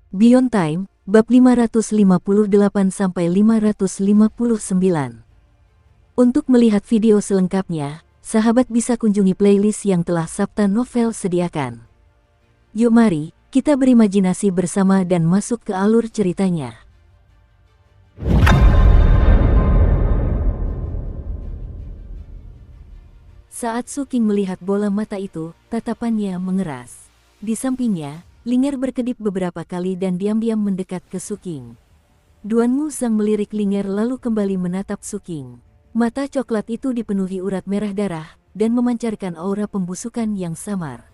Beyond Time, bab 558-559. Untuk melihat video selengkapnya, sahabat bisa kunjungi playlist yang telah Sabta Novel sediakan. Yuk mari, kita berimajinasi bersama dan masuk ke alur ceritanya. Saat Suking melihat bola mata itu, tatapannya mengeras. Di sampingnya, Linger berkedip beberapa kali dan diam-diam mendekat ke Suking. Duan Muzang melirik Linger lalu kembali menatap Suking. Mata coklat itu dipenuhi urat merah darah dan memancarkan aura pembusukan yang samar.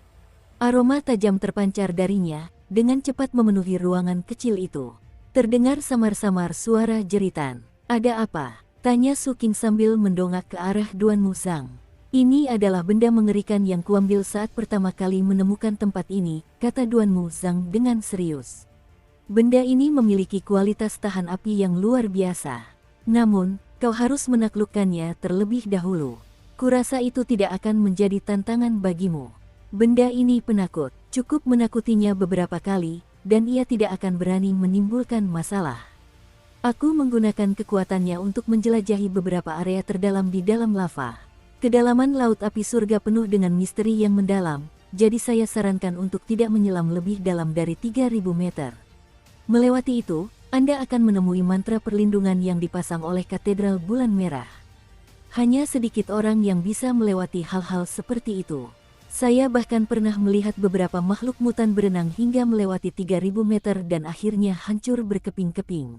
Aroma tajam terpancar darinya, dengan cepat memenuhi ruangan kecil itu. Terdengar samar-samar suara jeritan. "Ada apa?" tanya Suking sambil mendongak ke arah Duan Muzang. "Ini adalah benda mengerikan yang kuambil saat pertama kali menemukan tempat ini," kata Duan Muzang dengan serius. "Benda ini memiliki kualitas tahan api yang luar biasa. Namun, kau harus menaklukkannya terlebih dahulu. Kurasa itu tidak akan menjadi tantangan bagimu. Benda ini penakut, cukup menakutinya beberapa kali, dan ia tidak akan berani menimbulkan masalah. Aku menggunakan kekuatannya untuk menjelajahi beberapa area terdalam di dalam lava. Kedalaman laut api surga penuh dengan misteri yang mendalam, jadi saya sarankan untuk tidak menyelam lebih dalam dari 3000 meter. Melewati itu, Anda akan menemui mantra perlindungan yang dipasang oleh Katedral Bulan Merah. Hanya sedikit orang yang bisa melewati hal-hal seperti itu. Saya bahkan pernah melihat beberapa makhluk mutan berenang hingga melewati 3000 meter dan akhirnya hancur berkeping-keping."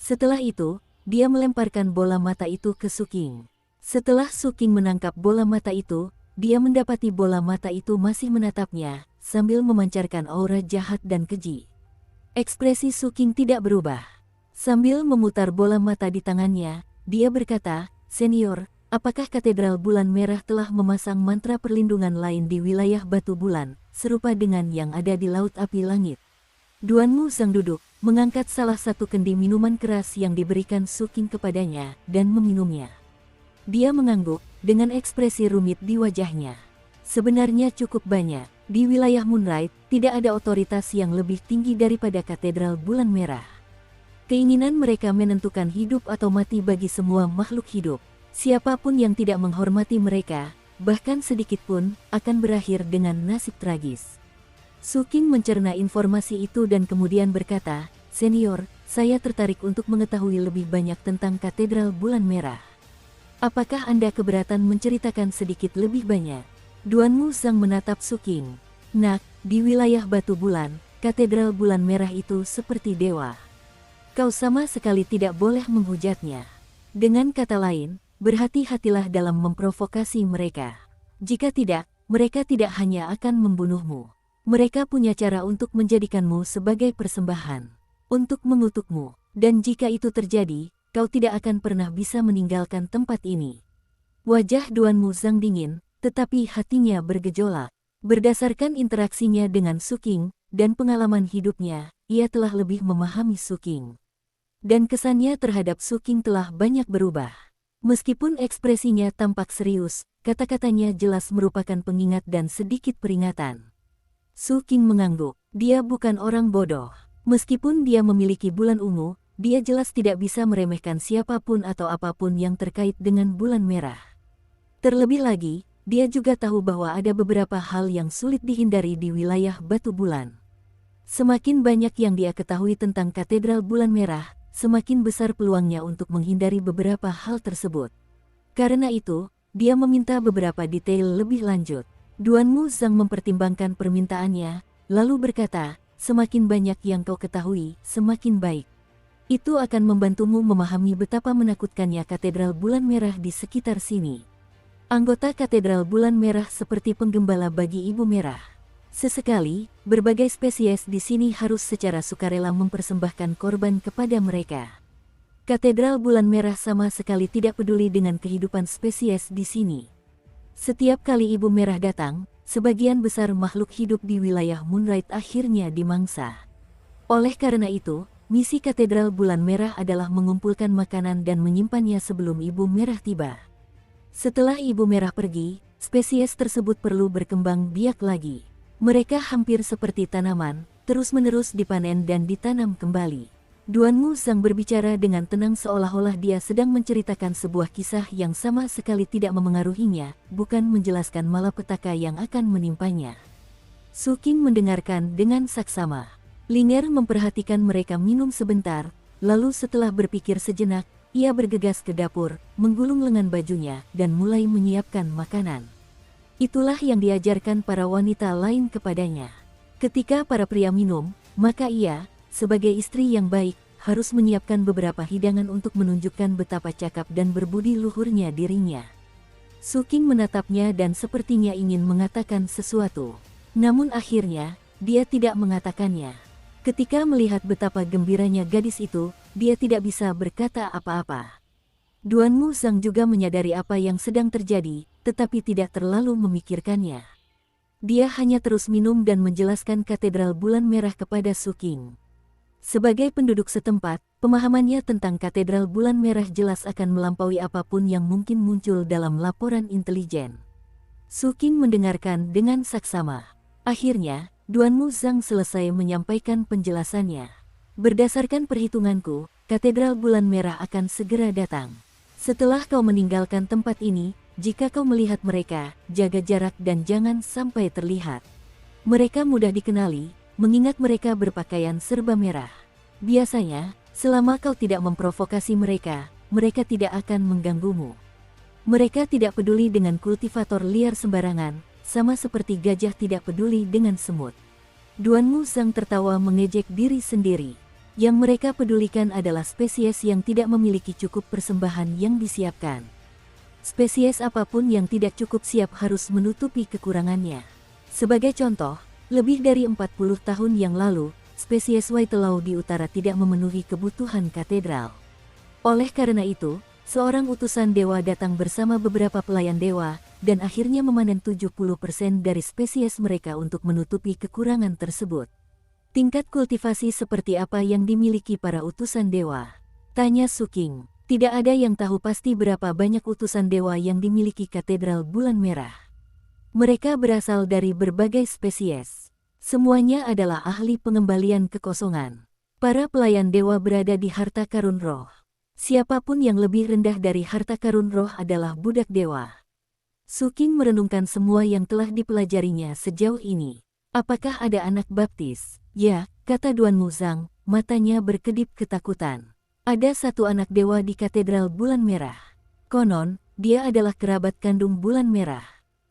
Setelah itu, dia melemparkan bola mata itu ke Suking. Setelah Suking menangkap bola mata itu, dia mendapati bola mata itu masih menatapnya, sambil memancarkan aura jahat dan keji. Ekspresi Suking tidak berubah. Sambil memutar bola mata di tangannya, dia berkata, "Senior, apakah Katedral Bulan Merah telah memasang mantra perlindungan lain di wilayah Batu Bulan, serupa dengan yang ada di Laut Api Langit?" Duan Muzang duduk, mengangkat salah satu kendi minuman keras yang diberikan Suking kepadanya, dan meminumnya. Dia mengangguk, dengan ekspresi rumit di wajahnya. "Sebenarnya cukup banyak. Di wilayah Moonlight, tidak ada otoritas yang lebih tinggi daripada Katedral Bulan Merah. Keinginan mereka menentukan hidup atau mati bagi semua makhluk hidup. Siapapun yang tidak menghormati mereka, bahkan sedikit pun, akan berakhir dengan nasib tragis." Suking mencerna informasi itu dan kemudian berkata, "Senior, saya tertarik untuk mengetahui lebih banyak tentang Katedral Bulan Merah. Apakah Anda keberatan menceritakan sedikit lebih banyak?" Duan Muzang menatap Suking. "Nak, di wilayah Batu Bulan, Katedral Bulan Merah itu seperti dewa. Kau sama sekali tidak boleh menghujatnya. Dengan kata lain, berhati-hatilah dalam memprovokasi mereka. Jika tidak, mereka tidak hanya akan membunuhmu. Mereka punya cara untuk menjadikanmu sebagai persembahan, untuk mengutukmu, dan jika itu terjadi, kau tidak akan pernah bisa meninggalkan tempat ini." Wajah Duan Muzang dingin, tetapi hatinya bergejolak. Berdasarkan interaksinya dengan Suking, dan pengalaman hidupnya, ia telah lebih memahami Suking. Dan kesannya terhadap Suking telah banyak berubah. Meskipun ekspresinya tampak serius, kata-katanya jelas merupakan pengingat dan sedikit peringatan. Suking mengangguk. Dia bukan orang bodoh. Meskipun dia memiliki bulan ungu, dia jelas tidak bisa meremehkan siapapun atau apapun yang terkait dengan bulan merah. Terlebih lagi, dia juga tahu bahwa ada beberapa hal yang sulit dihindari di wilayah Batu Bulan. Semakin banyak yang dia ketahui tentang Katedral Bulan Merah, semakin besar peluangnya untuk menghindari beberapa hal tersebut. Karena itu, dia meminta beberapa detail lebih lanjut. Duan Muzang mempertimbangkan permintaannya, lalu berkata, "Semakin banyak yang kau ketahui, semakin baik. Itu akan membantumu memahami betapa menakutkannya Katedral Bulan Merah di sekitar sini. Anggota Katedral Bulan Merah seperti penggembala bagi Ibu Merah. Sesekali, berbagai spesies di sini harus secara sukarela mempersembahkan korban kepada mereka. Katedral Bulan Merah sama sekali tidak peduli dengan kehidupan spesies di sini. Setiap kali Ibu Merah datang, sebagian besar makhluk hidup di wilayah Moonlight akhirnya dimangsa. Oleh karena itu, misi Katedral Bulan Merah adalah mengumpulkan makanan dan menyimpannya sebelum Ibu Merah tiba. Setelah Ibu Merah pergi, spesies tersebut perlu berkembang biak lagi. Mereka hampir seperti tanaman, terus-menerus dipanen dan ditanam kembali. Duanmu Zhang berbicara dengan tenang seolah-olah dia sedang menceritakan sebuah kisah yang sama sekali tidak memengaruhinya, bukan menjelaskan malapetaka yang akan menimpanya. Su Qing mendengarkan dengan saksama. Linger memperhatikan mereka minum sebentar, lalu setelah berpikir sejenak, ia bergegas ke dapur, menggulung lengan bajunya, dan mulai menyiapkan makanan. Itulah yang diajarkan para wanita lain kepadanya. Ketika para pria minum, maka ia, sebagai istri yang baik, harus menyiapkan beberapa hidangan untuk menunjukkan betapa cakap dan berbudi luhurnya dirinya. Su Qing menatapnya dan sepertinya ingin mengatakan sesuatu. Namun akhirnya, dia tidak mengatakannya. Ketika melihat betapa gembiranya gadis itu, dia tidak bisa berkata apa-apa. Duanmu Zhang juga menyadari apa yang sedang terjadi, tetapi tidak terlalu memikirkannya. Dia hanya terus minum dan menjelaskan katedral bulan merah kepada Su Qing. Sebagai penduduk setempat, pemahamannya tentang katedral bulan merah jelas akan melampaui apapun yang mungkin muncul dalam laporan intelijen. Su Qing mendengarkan dengan saksama. Akhirnya, Duanmu Zhang selesai menyampaikan penjelasannya. Berdasarkan perhitunganku, katedral bulan merah akan segera datang. Setelah kau meninggalkan tempat ini, jika kau melihat mereka, jaga jarak dan jangan sampai terlihat. Mereka mudah dikenali, mengingat mereka berpakaian serba merah. Biasanya, selama kau tidak memprovokasi mereka, mereka tidak akan mengganggumu. Mereka tidak peduli dengan kultivator liar sembarangan, sama seperti gajah tidak peduli dengan semut. Duanmu Zhang tertawa mengejek diri sendiri. Yang mereka pedulikan adalah spesies yang tidak memiliki cukup persembahan yang disiapkan. Spesies apapun yang tidak cukup siap harus menutupi kekurangannya. Sebagai contoh, lebih dari 40 tahun yang lalu, spesies Waitelau di utara tidak memenuhi kebutuhan katedral. Oleh karena itu, seorang utusan dewa datang bersama beberapa pelayan dewa, dan akhirnya memanen 70% dari spesies mereka untuk menutupi kekurangan tersebut. Tingkat kultivasi seperti apa yang dimiliki para utusan dewa? Tanya Su Qing. Tidak ada yang tahu pasti berapa banyak utusan dewa yang dimiliki katedral bulan merah. Mereka berasal dari berbagai spesies. Semuanya adalah ahli pengembalian kekosongan. Para pelayan dewa berada di harta karun roh. Siapapun yang lebih rendah dari harta karun roh adalah budak dewa. Su Qing merenungkan semua yang telah dipelajarinya sejauh ini. Apakah ada anak baptis? Ya, kata Duanmu Zhang, matanya berkedip ketakutan. Ada satu anak dewa di katedral bulan merah. Konon, dia adalah kerabat kandung bulan merah.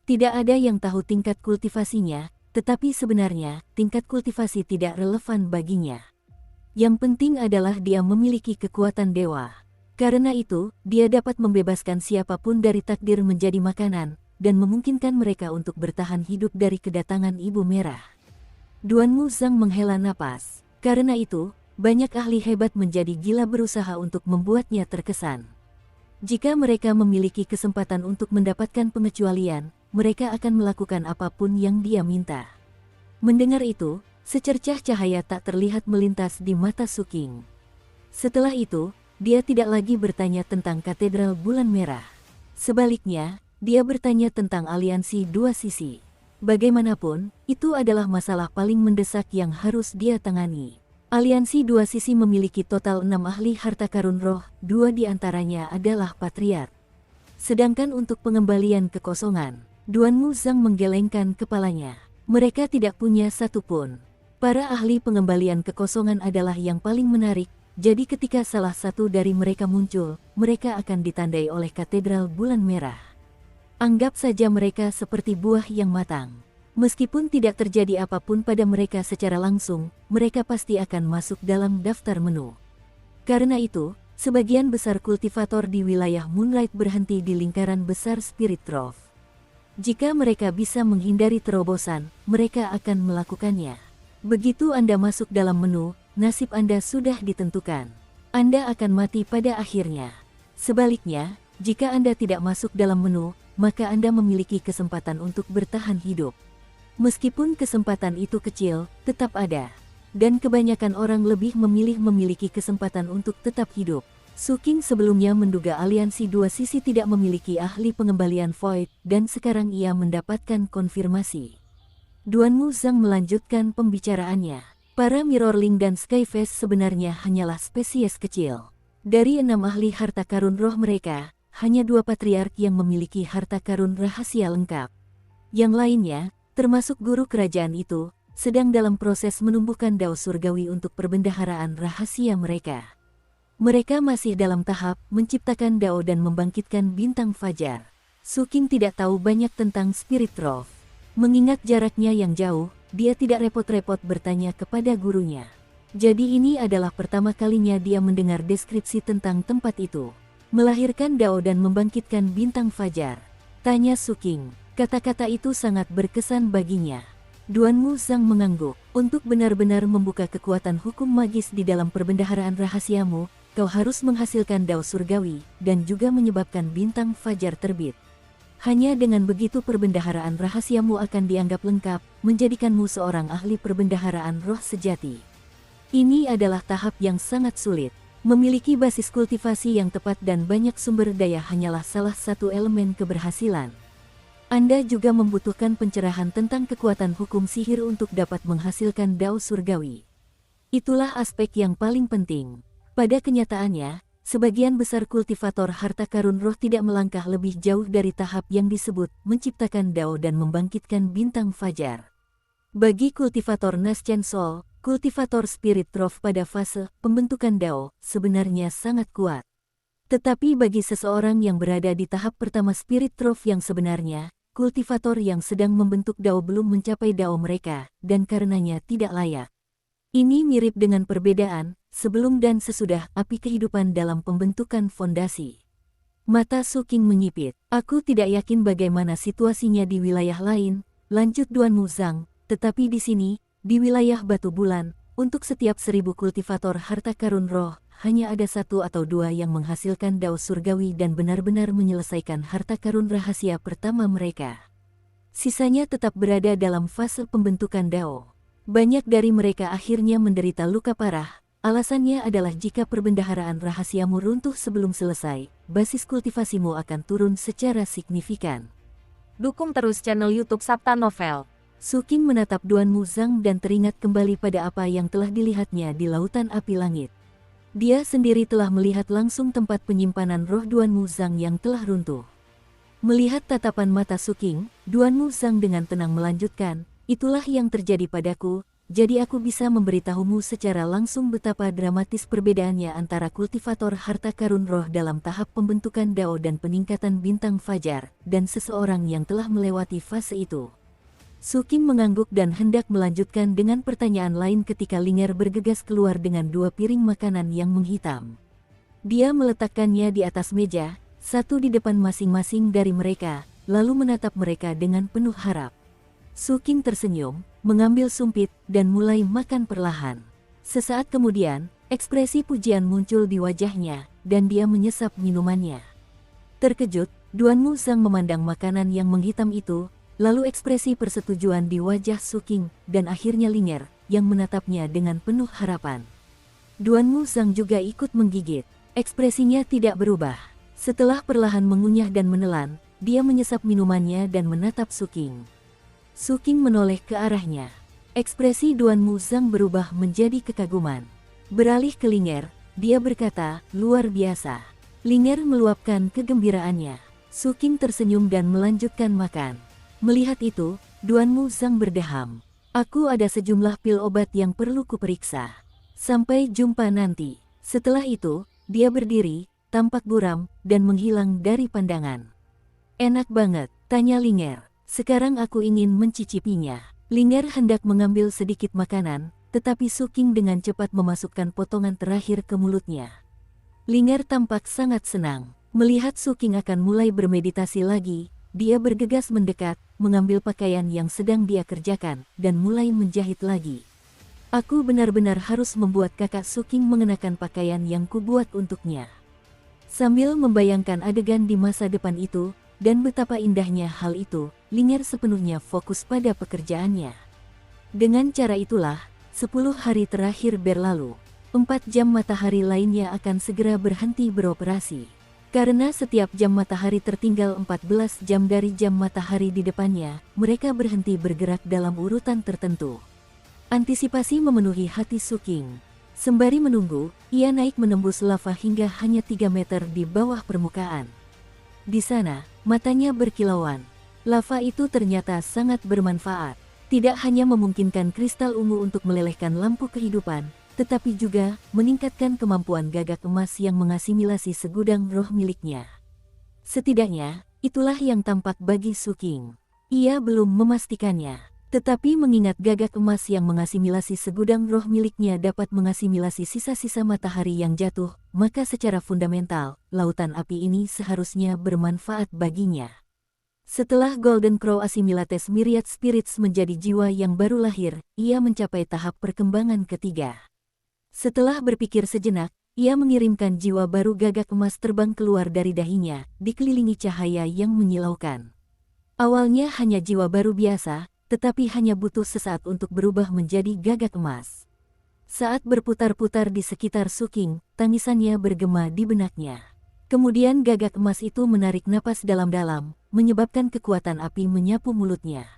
Tidak ada yang tahu tingkat kultivasinya, tetapi sebenarnya, tingkat kultivasi tidak relevan baginya. Yang penting adalah dia memiliki kekuatan dewa. Karena itu, dia dapat membebaskan siapapun dari takdir menjadi makanan, dan memungkinkan mereka untuk bertahan hidup dari kedatangan Ibu Merah. Duanmu Zhang menghela napas. Karena itu, banyak ahli hebat menjadi gila berusaha untuk membuatnya terkesan. Jika mereka memiliki kesempatan untuk mendapatkan pengecualian, mereka akan melakukan apapun yang dia minta. Mendengar itu, secercah cahaya tak terlihat melintas di mata Su Qing. Setelah itu, dia tidak lagi bertanya tentang katedral bulan merah. Sebaliknya, dia bertanya tentang aliansi dua sisi. Bagaimanapun, itu adalah masalah paling mendesak yang harus dia tangani. Aliansi dua sisi memiliki total 6 ahli harta karun roh, 2 diantaranya adalah patriark. Sedangkan untuk pengembalian kekosongan, Duanmu Zhang menggelengkan kepalanya. Mereka tidak punya satu pun. Para ahli pengembalian kekosongan adalah yang paling menarik, jadi ketika salah satu dari mereka muncul, mereka akan ditandai oleh katedral bulan merah. Anggap saja mereka seperti buah yang matang. Meskipun tidak terjadi apapun pada mereka secara langsung, mereka pasti akan masuk dalam daftar menu. Karena itu, sebagian besar kultivator di wilayah Moonlight berhenti di lingkaran besar Spirit Trove. Jika mereka bisa menghindari terobosan, mereka akan melakukannya. Begitu Anda masuk dalam menu, nasib Anda sudah ditentukan. Anda akan mati pada akhirnya. Sebaliknya, jika Anda tidak masuk dalam menu, maka Anda memiliki kesempatan untuk bertahan hidup. Meskipun kesempatan itu kecil, tetap ada. Dan kebanyakan orang lebih memilih memiliki kesempatan untuk tetap hidup. Su Qing sebelumnya menduga aliansi dua sisi tidak memiliki ahli pengembalian void, dan sekarang ia mendapatkan konfirmasi. Duanmu Zhang melanjutkan pembicaraannya. Para Mirrorling dan Skyface sebenarnya hanyalah spesies kecil. Dari 6 ahli harta karun roh mereka, hanya 2 patriark yang memiliki harta karun rahasia lengkap. Yang lainnya, termasuk guru kerajaan itu, sedang dalam proses menumbuhkan dao surgawi untuk perbendaharaan rahasia mereka. Mereka masih dalam tahap menciptakan dao dan membangkitkan bintang fajar. Su King tidak tahu banyak tentang Spirit Trove. Mengingat jaraknya yang jauh, dia tidak repot-repot bertanya kepada gurunya. Jadi ini adalah pertama kalinya dia mendengar deskripsi tentang tempat itu. Melahirkan dao dan membangkitkan bintang fajar. Tanya Su King. Kata-kata itu sangat berkesan baginya. Duan Muzang mengangguk. Untuk benar-benar membuka kekuatan hukum magis di dalam perbendaharaan rahasiamu, kau harus menghasilkan dao surgawi dan juga menyebabkan bintang fajar terbit. Hanya dengan begitu perbendaharaan rahasiamu akan dianggap lengkap, menjadikanmu seorang ahli perbendaharaan roh sejati. Ini adalah tahap yang sangat sulit. Memiliki basis kultivasi yang tepat dan banyak sumber daya hanyalah salah satu elemen keberhasilan. Anda juga membutuhkan pencerahan tentang kekuatan hukum sihir untuk dapat menghasilkan dao surgawi. Itulah aspek yang paling penting. Pada kenyataannya, sebagian besar kultivator harta karun roh tidak melangkah lebih jauh dari tahap yang disebut menciptakan dao dan membangkitkan bintang fajar. Bagi kultivator Naschen Soul, kultivator Spirit Trove pada fase pembentukan dao sebenarnya sangat kuat. Tetapi bagi seseorang yang berada di tahap pertama Spirit Trove yang sebenarnya, kultivator yang sedang membentuk dao belum mencapai dao mereka, dan karenanya tidak layak. Ini mirip dengan perbedaan sebelum dan sesudah api kehidupan dalam pembentukan fondasi. Mata Su King menyipit. Aku tidak yakin bagaimana situasinya di wilayah lain, lanjut Duan Muzang, tetapi di sini, di wilayah Batu Bulan, untuk setiap 1000 kultivator harta karun roh, hanya ada 1 atau 2 yang menghasilkan dao surgawi dan benar-benar menyelesaikan harta karun rahasia pertama mereka. Sisanya tetap berada dalam fase pembentukan dao. Banyak dari mereka akhirnya menderita luka parah. Alasannya adalah jika perbendaharaan rahasiamu runtuh sebelum selesai, basis kultivasimu akan turun secara signifikan. Dukung terus channel YouTube Sabta Novel. Su King menatap Duan Muzang dan teringat kembali pada apa yang telah dilihatnya di lautan api langit. Dia sendiri telah melihat langsung tempat penyimpanan roh Duan Muzang yang telah runtuh. Melihat tatapan mata Su King, Duan Muzang dengan tenang melanjutkan, itulah yang terjadi padaku. Jadi aku bisa memberitahumu secara langsung betapa dramatis perbedaannya antara kultivator harta karun roh dalam tahap pembentukan dao dan peningkatan bintang fajar, dan seseorang yang telah melewati fase itu. Su King mengangguk dan hendak melanjutkan dengan pertanyaan lain ketika Linger bergegas keluar dengan 2 piring makanan yang menghitam. Dia meletakkannya di atas meja, satu di depan masing-masing dari mereka, lalu menatap mereka dengan penuh harap. Su King tersenyum, mengambil sumpit, dan mulai makan perlahan. Sesaat kemudian, ekspresi pujian muncul di wajahnya, dan dia menyesap minumannya. Terkejut, Duan Muzang memandang makanan yang menghitam itu, lalu ekspresi persetujuan di wajah Su King, dan akhirnya Linger, yang menatapnya dengan penuh harapan. Duan Muzang juga ikut menggigit. Ekspresinya tidak berubah. Setelah perlahan mengunyah dan menelan, dia menyesap minumannya dan menatap Su King. Su King menoleh ke arahnya. Ekspresi Duan Muzang berubah menjadi kekaguman. Beralih ke Linger, dia berkata, luar biasa. Linger meluapkan kegembiraannya. Su King tersenyum dan melanjutkan makan. Melihat itu, Duan Muzang berdeham. Aku ada sejumlah pil obat yang perlu kuperiksa. Sampai jumpa nanti. Setelah itu, dia berdiri, tampak buram, dan menghilang dari pandangan. Enak banget, tanya Linger. Sekarang aku ingin mencicipinya. Linger hendak mengambil sedikit makanan, tetapi Su King dengan cepat memasukkan potongan terakhir ke mulutnya. Linger tampak sangat senang. Melihat Su King akan mulai bermeditasi lagi, dia bergegas mendekat, mengambil pakaian yang sedang dia kerjakan, dan mulai menjahit lagi. Aku benar-benar harus membuat kakak Su King mengenakan pakaian yang kubuat untuknya. Sambil membayangkan adegan di masa depan itu, dan betapa indahnya hal itu, Linger sepenuhnya fokus pada pekerjaannya. Dengan cara itulah, 10 hari terakhir berlalu. 4 jam matahari lainnya akan segera berhenti beroperasi. Karena setiap jam matahari tertinggal 14 jam dari jam matahari di depannya, mereka berhenti bergerak dalam urutan tertentu. Antisipasi memenuhi hati Suking. Sembari menunggu, ia naik menembus lava hingga hanya 3 meter di bawah permukaan. Di sana, matanya berkilauan. Lava itu ternyata sangat bermanfaat. Tidak hanya memungkinkan kristal ungu untuk melelehkan lampu kehidupan, tetapi juga meningkatkan kemampuan gagak emas yang mengasimilasi segudang roh miliknya. Setidaknya, itulah yang tampak bagi Suking. Ia belum memastikannya. Tetapi mengingat gagak emas yang mengasimilasi segudang roh miliknya dapat mengasimilasi sisa-sisa matahari yang jatuh, maka secara fundamental, lautan api ini seharusnya bermanfaat baginya. Setelah Golden Crow Assimilates Myriad Spirits menjadi jiwa yang baru lahir, ia mencapai tahap perkembangan ketiga. Setelah berpikir sejenak, ia mengirimkan jiwa baru gagak emas terbang keluar dari dahinya, dikelilingi cahaya yang menyilaukan. Awalnya hanya jiwa baru biasa, tetapi hanya butuh sesaat untuk berubah menjadi gagak emas. Saat berputar-putar di sekitar Suking, tangisannya bergema di benaknya. Kemudian gagak emas itu menarik napas dalam-dalam, menyebabkan kekuatan api menyapu mulutnya.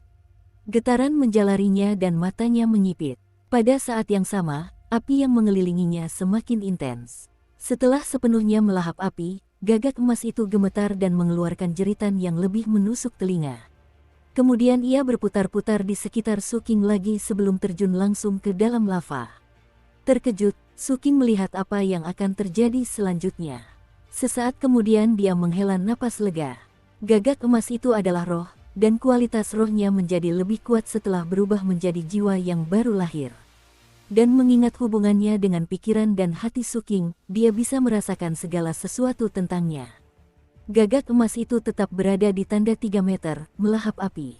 Getaran menjalarinya dan matanya menyipit. Pada saat yang sama, api yang mengelilinginya semakin intens. Setelah sepenuhnya melahap api, gagak emas itu gemetar dan mengeluarkan jeritan yang lebih menusuk telinga. Kemudian ia berputar-putar di sekitar Suking lagi sebelum terjun langsung ke dalam lava. Terkejut, Suking melihat apa yang akan terjadi selanjutnya. Sesaat kemudian dia menghela napas lega. Gagak emas itu adalah roh, dan kualitas rohnya menjadi lebih kuat setelah berubah menjadi jiwa yang baru lahir. Dan mengingat hubungannya dengan pikiran dan hati Suking, dia bisa merasakan segala sesuatu tentangnya. Gagak emas itu tetap berada di tanda 3 meter, melahap api.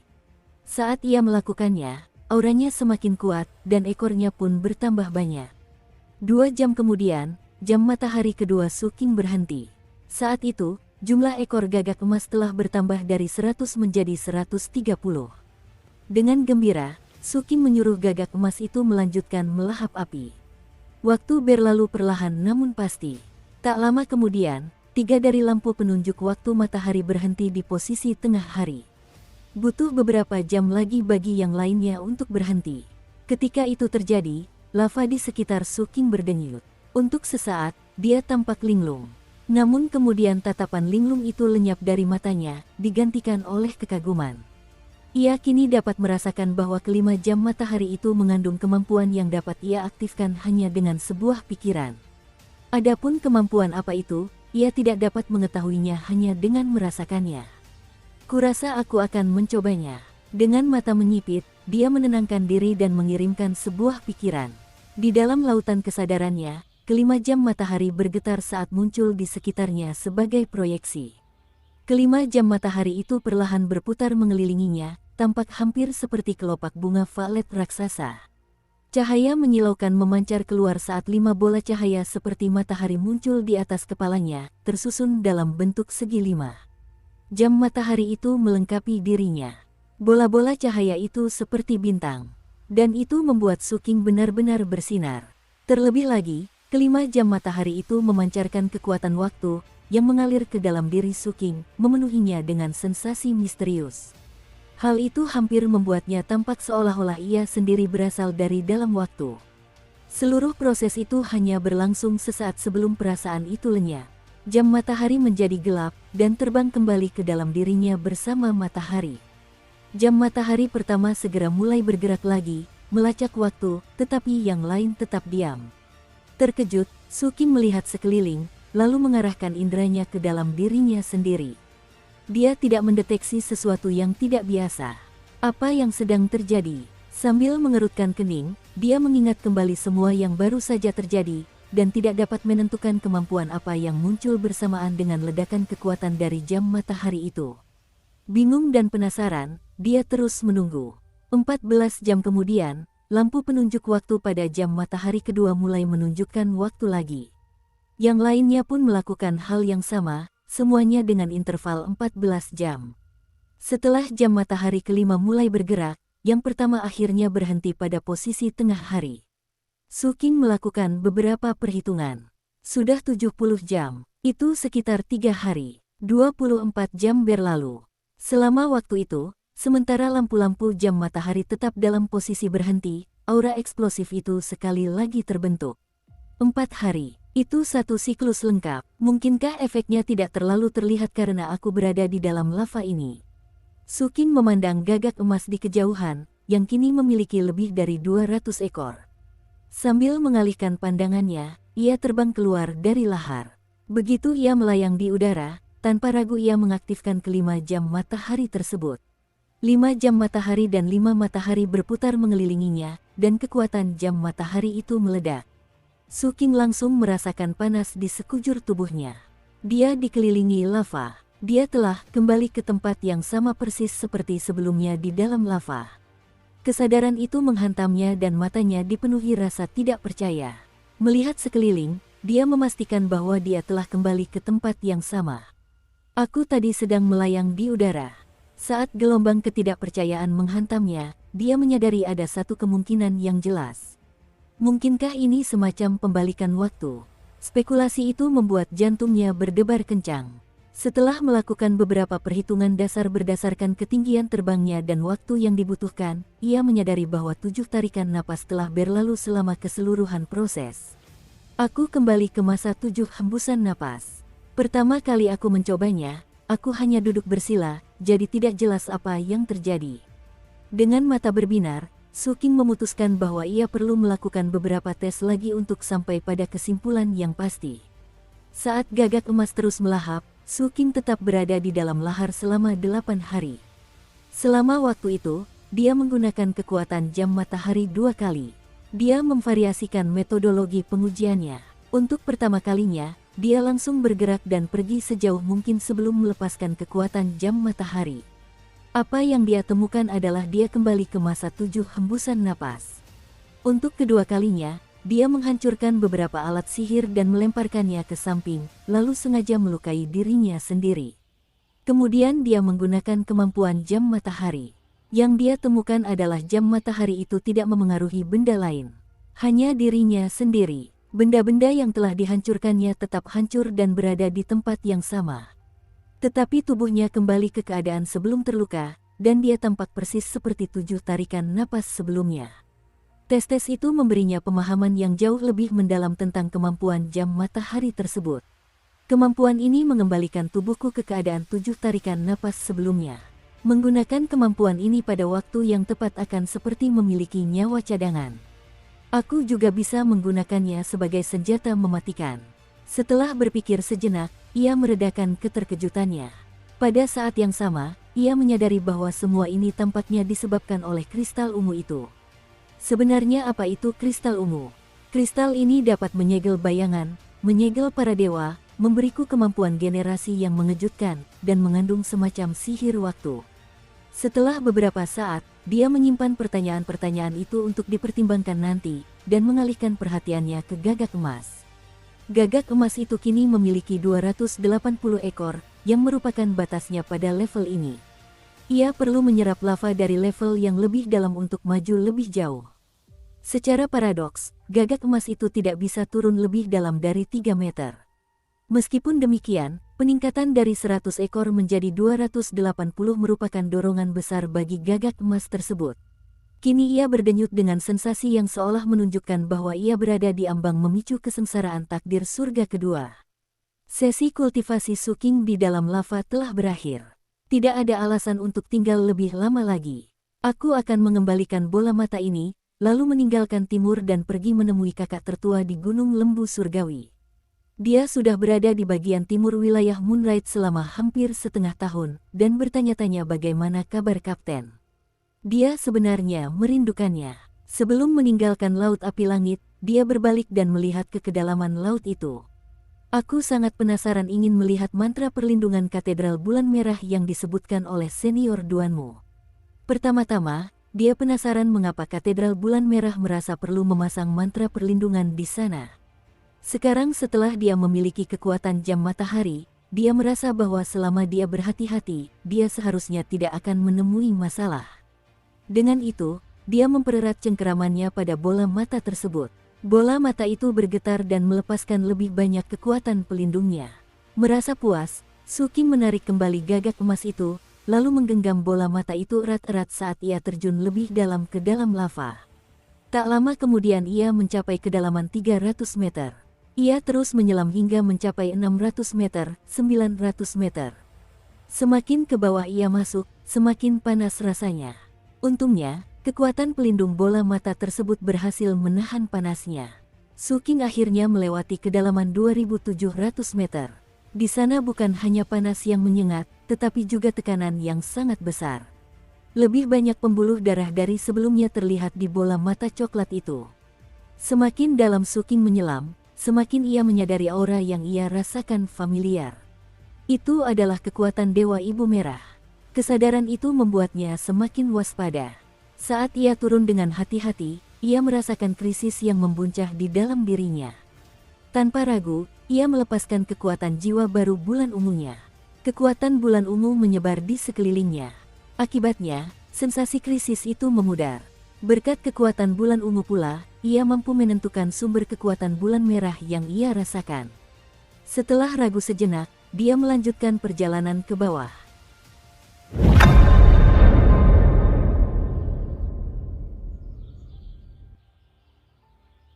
Saat ia melakukannya, auranya semakin kuat, dan ekornya pun bertambah banyak. 2 jam kemudian, jam matahari kedua Suking berhenti. Saat itu, jumlah ekor gagak emas telah bertambah dari 100 menjadi 130. Dengan gembira, Suking menyuruh gagak emas itu melanjutkan melahap api. Waktu berlalu perlahan namun pasti. Tak lama kemudian, 3 dari lampu penunjuk waktu matahari berhenti di posisi tengah hari. Butuh beberapa jam lagi bagi yang lainnya untuk berhenti. Ketika itu terjadi, lava di sekitar Suking berdenyut. Untuk sesaat, dia tampak linglung. Namun kemudian tatapan linglung itu lenyap dari matanya, digantikan oleh kekaguman. Ia kini dapat merasakan bahwa kelima jam matahari itu mengandung kemampuan yang dapat ia aktifkan hanya dengan sebuah pikiran. Adapun kemampuan apa itu, ia tidak dapat mengetahuinya hanya dengan merasakannya. Kurasa aku akan mencobanya. Dengan mata menyipit, dia menenangkan diri dan mengirimkan sebuah pikiran. Di dalam lautan kesadarannya, kelima jam matahari bergetar saat muncul di sekitarnya sebagai proyeksi. Kelima jam matahari itu perlahan berputar mengelilinginya, tampak hampir seperti kelopak bunga valet raksasa. Cahaya menyilaukan memancar keluar saat 5 bola cahaya seperti matahari muncul di atas kepalanya, tersusun dalam bentuk segi 5. Jam matahari itu melengkapi dirinya. Bola-bola cahaya itu seperti bintang. Dan itu membuat Suking benar-benar bersinar. Terlebih lagi, kelima jam matahari itu memancarkan kekuatan waktu, yang mengalir ke dalam diri Suking, memenuhinya dengan sensasi misterius. Hal itu hampir membuatnya tampak seolah-olah ia sendiri berasal dari dalam waktu. Seluruh proses itu hanya berlangsung sesaat sebelum perasaan itu lenyap. Jam matahari menjadi gelap, dan terbang kembali ke dalam dirinya bersama matahari. Jam matahari pertama segera mulai bergerak lagi, melacak waktu, tetapi yang lain tetap diam. Terkejut, Suking melihat sekeliling, lalu mengarahkan inderanya ke dalam dirinya sendiri. Dia tidak mendeteksi sesuatu yang tidak biasa. Apa yang sedang terjadi? Sambil mengerutkan kening, dia mengingat kembali semua yang baru saja terjadi, dan tidak dapat menentukan kemampuan apa yang muncul bersamaan dengan ledakan kekuatan dari jam matahari itu. Bingung dan penasaran, dia terus menunggu. 14 jam kemudian, lampu penunjuk waktu pada jam matahari kedua mulai menunjukkan waktu lagi. Yang lainnya pun melakukan hal yang sama, semuanya dengan interval 14 jam. Setelah jam matahari kelima mulai bergerak, yang pertama akhirnya berhenti pada posisi tengah hari. Suking melakukan beberapa perhitungan. Sudah 70 jam, itu sekitar 3 hari, 24 jam berlalu. Selama waktu itu, sementara lampu-lampu jam matahari tetap dalam posisi berhenti, aura eksplosif itu sekali lagi terbentuk. 4 hari, itu satu siklus lengkap. Mungkinkah efeknya tidak terlalu terlihat karena aku berada di dalam lava ini? Su Qing memandang gagak emas di kejauhan, yang kini memiliki lebih dari 200 ekor. Sambil mengalihkan pandangannya, ia terbang keluar dari lahar. Begitu ia melayang di udara, tanpa ragu ia mengaktifkan kelima jam matahari tersebut. 5 jam matahari dan 5 matahari berputar mengelilinginya, dan kekuatan jam matahari itu meledak. Su Qing langsung merasakan panas di sekujur tubuhnya. Dia dikelilingi lava. Dia telah kembali ke tempat yang sama persis seperti sebelumnya di dalam lava. Kesadaran itu menghantamnya dan matanya dipenuhi rasa tidak percaya. Melihat sekeliling, dia memastikan bahwa dia telah kembali ke tempat yang sama. Aku tadi sedang melayang di udara. Saat gelombang ketidakpercayaan menghantamnya, dia menyadari ada satu kemungkinan yang jelas. Mungkinkah ini semacam pembalikan waktu? Spekulasi itu membuat jantungnya berdebar kencang. Setelah melakukan beberapa perhitungan dasar berdasarkan ketinggian terbangnya dan waktu yang dibutuhkan, ia menyadari bahwa 7 tarikan napas telah berlalu selama keseluruhan proses. Aku kembali ke masa 7 hembusan napas. Pertama kali aku mencobanya, aku hanya duduk bersila, jadi tidak jelas apa yang terjadi. Dengan mata berbinar, Su Qing memutuskan bahwa ia perlu melakukan beberapa tes lagi untuk sampai pada kesimpulan yang pasti. Saat gagak emas terus melahap, Su Qing tetap berada di dalam lahar selama 8 hari. Selama waktu itu, dia menggunakan kekuatan jam matahari 2 kali. Dia memvariasikan metodologi pengujiannya. Untuk pertama kalinya, dia langsung bergerak dan pergi sejauh mungkin sebelum melepaskan kekuatan jam matahari. Apa yang dia temukan adalah dia kembali ke masa 7 hembusan napas. Untuk kedua kalinya, dia menghancurkan beberapa alat sihir dan melemparkannya ke samping, lalu sengaja melukai dirinya sendiri. Kemudian dia menggunakan kemampuan jam matahari. Yang dia temukan adalah jam matahari itu tidak memengaruhi benda lain. Hanya dirinya sendiri. Benda-benda yang telah dihancurkannya tetap hancur dan berada di tempat yang sama. Tetapi tubuhnya kembali ke keadaan sebelum terluka, dan dia tampak persis seperti 7 tarikan napas sebelumnya. Tes-tes itu memberinya pemahaman yang jauh lebih mendalam tentang kemampuan jam matahari tersebut. Kemampuan ini mengembalikan tubuhku ke keadaan 7 tarikan napas sebelumnya. Menggunakan kemampuan ini pada waktu yang tepat akan seperti memiliki nyawa cadangan. Aku juga bisa menggunakannya sebagai senjata mematikan. Setelah berpikir sejenak, ia meredakan keterkejutannya. Pada saat yang sama, ia menyadari bahwa semua ini tampaknya disebabkan oleh kristal ungu itu. Sebenarnya apa itu kristal ungu? Kristal ini dapat menyegel bayangan, menyegel para dewa, memberiku kemampuan generasi yang mengejutkan, dan mengandung semacam sihir waktu. Setelah beberapa saat, dia menyimpan pertanyaan-pertanyaan itu untuk dipertimbangkan nanti, dan mengalihkan perhatiannya ke gagak emas. Gagak emas itu kini memiliki 280 ekor, yang merupakan batasnya pada level ini. Ia perlu menyerap lava dari level yang lebih dalam untuk maju lebih jauh. Secara paradoks, gagak emas itu tidak bisa turun lebih dalam dari 3 meter. Meskipun demikian, peningkatan dari 100 ekor menjadi 280 merupakan dorongan besar bagi gagak emas tersebut. Kini ia berdenyut dengan sensasi yang seolah menunjukkan bahwa ia berada di ambang memicu kesengsaraan takdir surga kedua. Sesi kultivasi Su Qing di dalam lava telah berakhir. Tidak ada alasan untuk tinggal lebih lama lagi. Aku akan mengembalikan bola mata ini, lalu meninggalkan timur dan pergi menemui kakak tertua di Gunung Lembu Surgawi. Dia sudah berada di bagian timur wilayah Moonlight selama hampir setengah tahun, dan bertanya-tanya bagaimana kabar Kapten. Dia sebenarnya merindukannya. Sebelum meninggalkan Laut Api Langit, dia berbalik dan melihat ke kedalaman laut itu. Aku sangat penasaran ingin melihat mantra perlindungan Katedral Bulan Merah yang disebutkan oleh senior Duanmu. Pertama-tama, dia penasaran mengapa Katedral Bulan Merah merasa perlu memasang mantra perlindungan di sana. Sekarang setelah dia memiliki kekuatan jam matahari, dia merasa bahwa selama dia berhati-hati, dia seharusnya tidak akan menemui masalah. Dengan itu, dia mempererat cengkeramannya pada bola mata tersebut. Bola mata itu bergetar dan melepaskan lebih banyak kekuatan pelindungnya. Merasa puas, Su Qing menarik kembali gagak emas itu, lalu menggenggam bola mata itu erat-erat saat ia terjun lebih dalam ke dalam lava. Tak lama kemudian ia mencapai kedalaman 300 meter. Ia terus menyelam hingga mencapai 600 meter, 900 meter. Semakin ke bawah ia masuk, semakin panas rasanya. Untungnya, kekuatan pelindung bola mata tersebut berhasil menahan panasnya. Su King akhirnya melewati kedalaman 2.700 meter. Di sana bukan hanya panas yang menyengat, tetapi juga tekanan yang sangat besar. Lebih banyak pembuluh darah dari sebelumnya terlihat di bola mata coklat itu. Semakin dalam Su King menyelam, semakin ia menyadari aura yang ia rasakan familiar. Itu adalah kekuatan Dewa Ibu Merah. Kesadaran itu membuatnya semakin waspada. Saat ia turun dengan hati-hati, ia merasakan krisis yang membuncah di dalam dirinya. Tanpa ragu, ia melepaskan kekuatan jiwa baru bulan ungunya. Kekuatan bulan ungu menyebar di sekelilingnya. Akibatnya, sensasi krisis itu memudar. Berkat kekuatan bulan ungu pula, ia mampu menentukan sumber kekuatan bulan merah yang ia rasakan. Setelah ragu sejenak, dia melanjutkan perjalanan ke bawah.